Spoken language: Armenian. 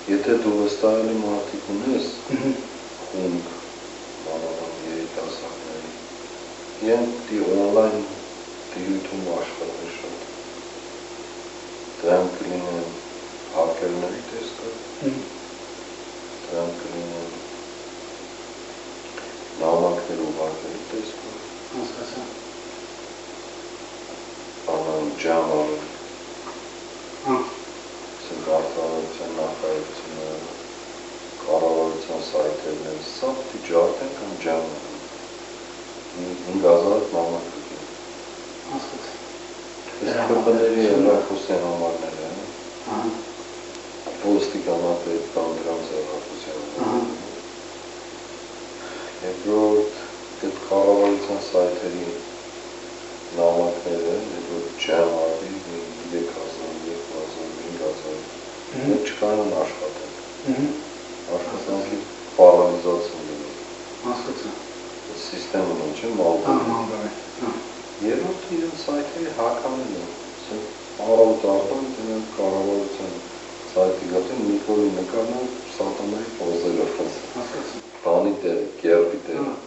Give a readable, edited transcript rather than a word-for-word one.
Եթե դու վստահելի մարդիկ ունես, խումբ, մանավանդ երիտասարդների, իրենք օնլայն դիրույթում աշխատեն շատ, դրանք կլինեն հակերների տեսքը, դրանք կլինեն նամակներ ուղարկելու տեսքը, անան ջամալ, արտարարության նախարարությունը, կառավարության սայթերն սա պիտի ջարդեն կամ ջամալ, 5000 նամակ կգին։ Իսկ կպների հեռախոսային համարները, ոստիկանապետ կամ դրանց հեռախոսային համարները, երկրորդ այդ կառավարության սայթերի նամակները, որ ջամալի 3000, 2000, 5000, դրանք չկարողան աշխատել, աշխատանքի պարալիզացիա լինի, սիստեմն ինչ է, մալբարի, երրորդը իրենց սայթերի հականն է, առավոտ արտան դրանք կառավարության սայթի գտին Նիկոլի նկարն սատանայի պոզերով, բանի տեղը, կերպի տեղը